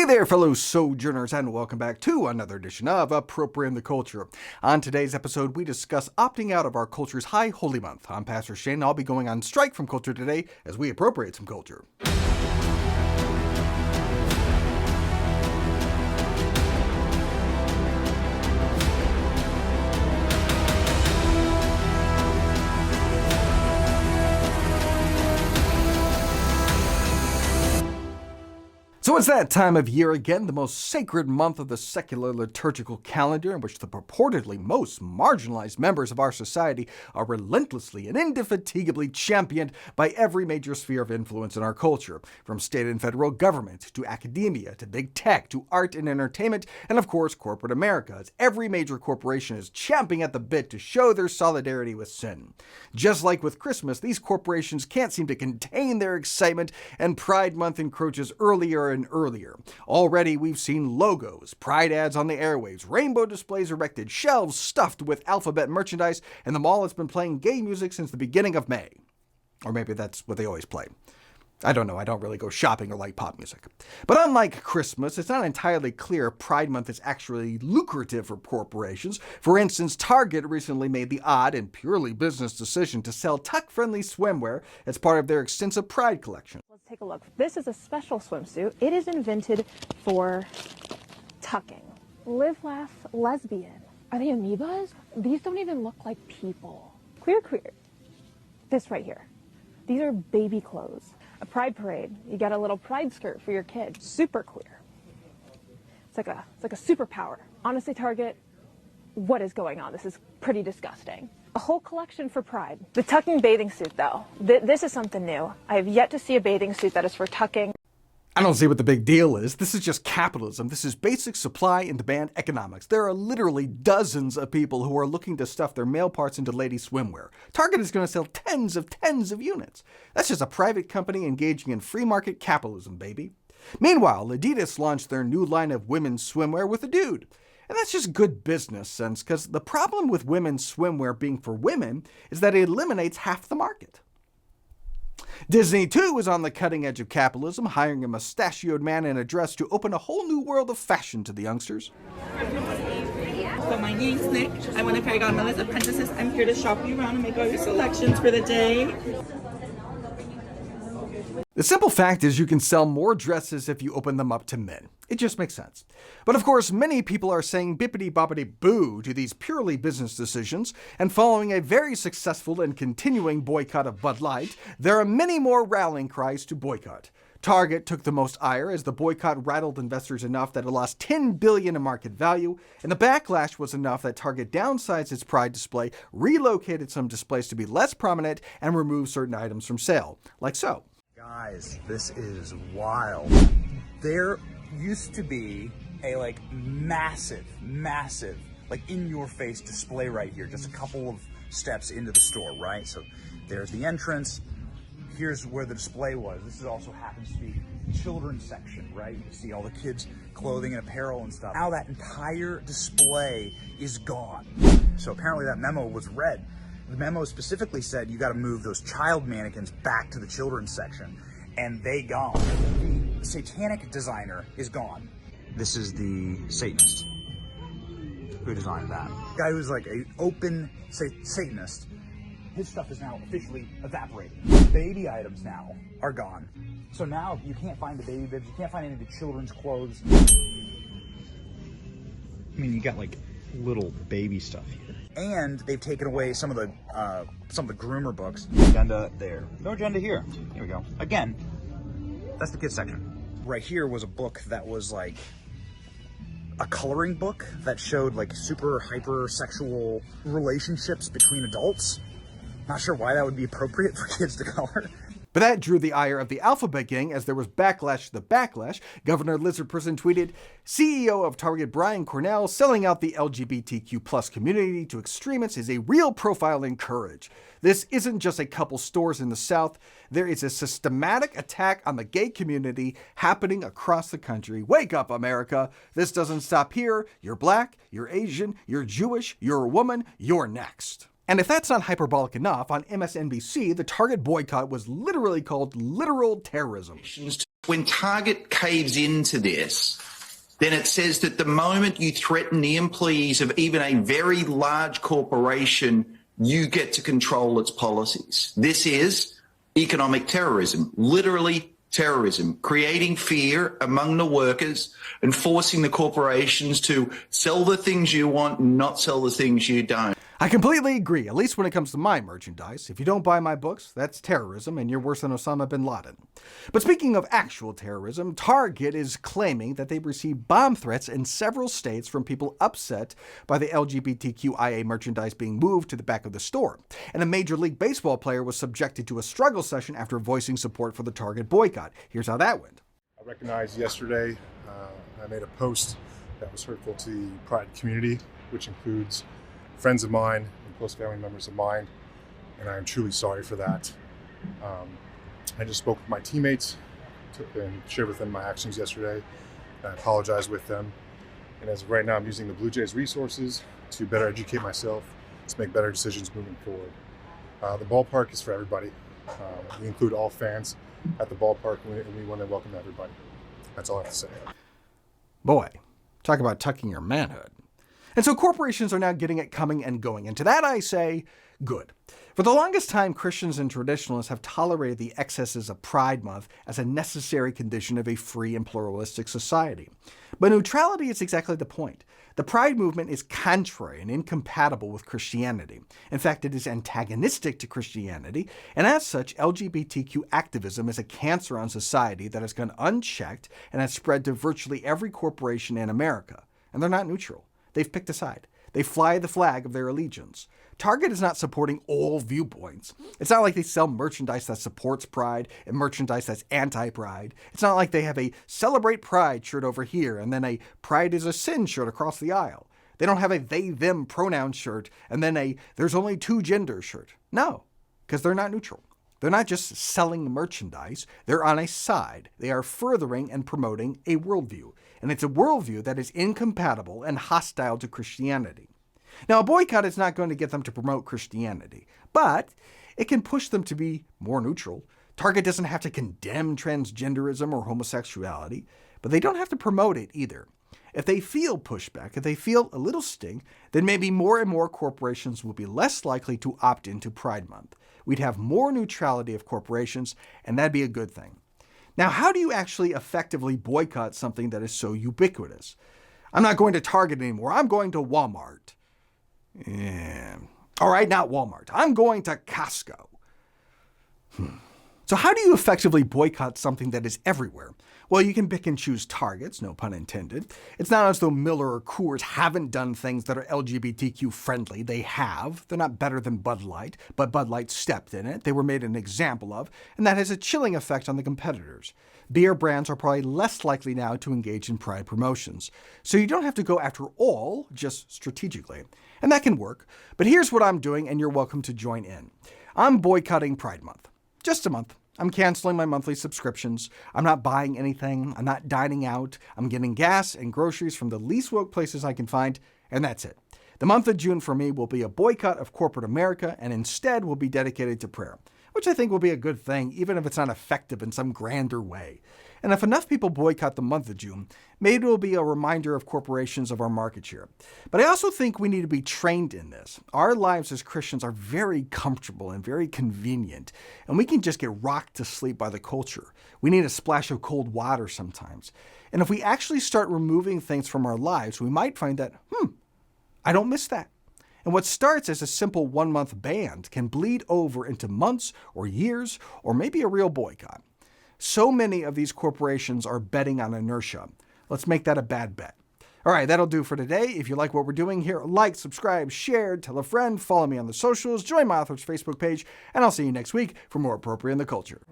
Hey there, fellow sojourners, and welcome back to another edition of Appropriating the Culture. On today's episode, we discuss opting out of our culture's High Holy Month. I'm Pastor Shane, and I'll be going on strike from culture today as we appropriate some culture. So it's that time of year again, the most sacred month of the secular liturgical calendar, in which the purportedly most marginalized members of our society are relentlessly and indefatigably championed by every major sphere of influence in our culture, from state and federal government, to academia, to big tech, to art and entertainment, and of course corporate America, as every major corporation is champing at the bit to show their solidarity with sin. Just like with Christmas, these corporations can't seem to contain their excitement, and Pride Month encroaches earlier and earlier. Already we've seen logos, pride ads on the airwaves, rainbow displays erected, shelves stuffed with alphabet merchandise, and the mall has been playing gay music since the beginning of May. Or maybe that's what they always play. I don't know, I don't really go shopping or like pop music. But unlike Christmas, it's not entirely clear Pride Month is actually lucrative for corporations. For instance, Target recently made the odd and purely business decision to sell tuck-friendly swimwear as part of their extensive Pride collection. Let's take a look. This is a special swimsuit. It is invented for tucking. Live, laugh, lesbian. Are they amoebas? These don't even look like people. Queer. This right here. These are baby clothes. A pride parade. You got a little pride skirt for your kid. Super queer. It's like a superpower. Honestly, Target, what is going on? This is pretty disgusting. A whole collection for pride. The tucking bathing suit, though. This is something new. I have yet to see a bathing suit that is for tucking. I don't see what the big deal is. This is just capitalism. This is basic supply and demand economics. There are literally dozens of people who are looking to stuff their male parts into ladies' swimwear. Target is going to sell tens of units. That's just a private company engaging in free market capitalism, baby. Meanwhile, Adidas launched their new line of women's swimwear with a dude. And that's just good business sense, because the problem with women's swimwear being for women is that it eliminates half the market. Disney, too, is on the cutting edge of capitalism, hiring a mustachioed man in a dress to open a whole new world of fashion to the youngsters. So my name's Nick. I'm one of Fairy Godmother's apprentices. I'm here to shop you around and make all your selections for the day. The simple fact is you can sell more dresses if you open them up to men. It just makes sense. But of course, many people are saying bippity-boppity-boo to these purely business decisions, and following a very successful and continuing boycott of Bud Light, there are many more rallying cries to boycott. Target took the most ire as the boycott rattled investors enough that it lost $10 billion in market value, and the backlash was enough that Target downsized its Pride display, relocated some displays to be less prominent, and removed certain items from sale, like so. Guys, this is wild. There used to be a massive, in-your-face display right here, just a couple of steps into the store, right? So there's the entrance. Here's where the display was. This is also happens to be the children's section, right? You can see all the kids' clothing and apparel and stuff. Now that entire display is gone. So apparently that memo was read. The memo specifically said you got to move those child mannequins back to the children's section, and they gone. The satanic designer is gone. This is the Satanist. Who designed that? The guy who's like an open Satanist. His stuff is now officially evaporated. Baby items now are gone. So now you can't find the baby bibs, you can't find any of the children's clothes. I mean, you got little baby stuff here. And they've taken away some of the groomer books. Agenda there. No agenda here. Here we go. Again, that's the kids section. Right here was a book that was like a coloring book that showed super hyper sexual relationships between adults. Not sure why that would be appropriate for kids to color. But that drew the ire of the Alphabet Gang as there was backlash to the backlash. Governor Lizardperson tweeted, CEO of Target Brian Cornell selling out the LGBTQ+ community to extremists is a real profile in courage. This isn't just a couple stores in the South. There is a systematic attack on the gay community happening across the country. Wake up, America. This doesn't stop here. You're black, you're Asian, you're Jewish, you're a woman, you're next. And if that's not hyperbolic enough, on MSNBC, the Target boycott was literally called literal terrorism. When Target caves into this, then it says that the moment you threaten the employees of even a very large corporation, you get to control its policies. This is economic terrorism, literally terrorism, creating fear among the workers and forcing the corporations to sell the things you want and not sell the things you don't. I completely agree, at least when it comes to my merchandise. If you don't buy my books, that's terrorism, and you're worse than Osama bin Laden. But speaking of actual terrorism, Target is claiming that they've received bomb threats in several states from people upset by the LGBTQIA merchandise being moved to the back of the store. And a Major League Baseball player was subjected to a struggle session after voicing support for the Target boycott. Here's how that went. I recognized yesterday I made a post that was hurtful to the Pride community, which includes friends of mine and close family members of mine, and I am truly sorry for that. I just spoke with my teammates and shared with them my actions yesterday. I apologize with them, and as of right now, I'm using the Blue Jays resources to better educate myself, to make better decisions moving forward. The ballpark is for everybody. We include all fans at the ballpark, and we want to welcome everybody. That's all I have to say. Boy, talk about tucking your manhood. And so corporations are now getting it coming and going. And to that I say, good. For the longest time, Christians and traditionalists have tolerated the excesses of Pride Month as a necessary condition of a free and pluralistic society. But neutrality is exactly the point. The Pride movement is contrary and incompatible with Christianity. In fact, it is antagonistic to Christianity, and as such, LGBTQ activism is a cancer on society that has gone unchecked and has spread to virtually every corporation in America. And they're not neutral. They've picked a side. They fly the flag of their allegiance. Target is not supporting all viewpoints. It's not like they sell merchandise that supports Pride and merchandise that's anti-Pride. It's not like they have a Celebrate Pride shirt over here and then a Pride is a Sin shirt across the aisle. They don't have a they-them pronoun shirt and then a There's only two genders shirt. No, because they're not neutral. They're not just selling merchandise. They're on a side. They are furthering and promoting a worldview. And it's a worldview that is incompatible and hostile to Christianity. Now, a boycott is not going to get them to promote Christianity, but it can push them to be more neutral. Target doesn't have to condemn transgenderism or homosexuality, but they don't have to promote it either. If they feel pushback, if they feel a little sting, then maybe more and more corporations will be less likely to opt into Pride Month. We'd have more neutrality of corporations, and that'd be a good thing. Now, how do you actually effectively boycott something that is so ubiquitous? I'm not going to Target anymore. I'm going to Walmart. Yeah. All right, not Walmart. I'm going to Costco. So how do you effectively boycott something that is everywhere? Well, you can pick and choose targets, no pun intended. It's not as though Miller or Coors haven't done things that are LGBTQ friendly. They have. They're not better than Bud Light, but Bud Light stepped in it. They were made an example of, and that has a chilling effect on the competitors. Beer brands are probably less likely now to engage in Pride promotions. So you don't have to go after all, just strategically. And that can work. But here's what I'm doing, and you're welcome to join in. I'm boycotting Pride Month. Just a month. I'm canceling my monthly subscriptions. I'm not buying anything. I'm not dining out. I'm getting gas and groceries from the least woke places I can find, and that's it. The month of June for me will be a boycott of corporate America and instead will be dedicated to prayer, which I think will be a good thing, even if it's not effective in some grander way. And if enough people boycott the month of June, maybe it will be a reminder of corporations of our market share. But I also think we need to be trained in this. Our lives as Christians are very comfortable and very convenient, and we can just get rocked to sleep by the culture. We need a splash of cold water sometimes. And if we actually start removing things from our lives, we might find that, I don't miss that. And what starts as a simple 1-month ban can bleed over into months or years or maybe a real boycott. So many of these corporations are betting on inertia. Let's make that a bad bet. All right, that'll do for today. If you like what we're doing here, like, subscribe, share, tell a friend, follow me on the socials, join my author's Facebook page, and I'll see you next week for more Appropriate in the Culture.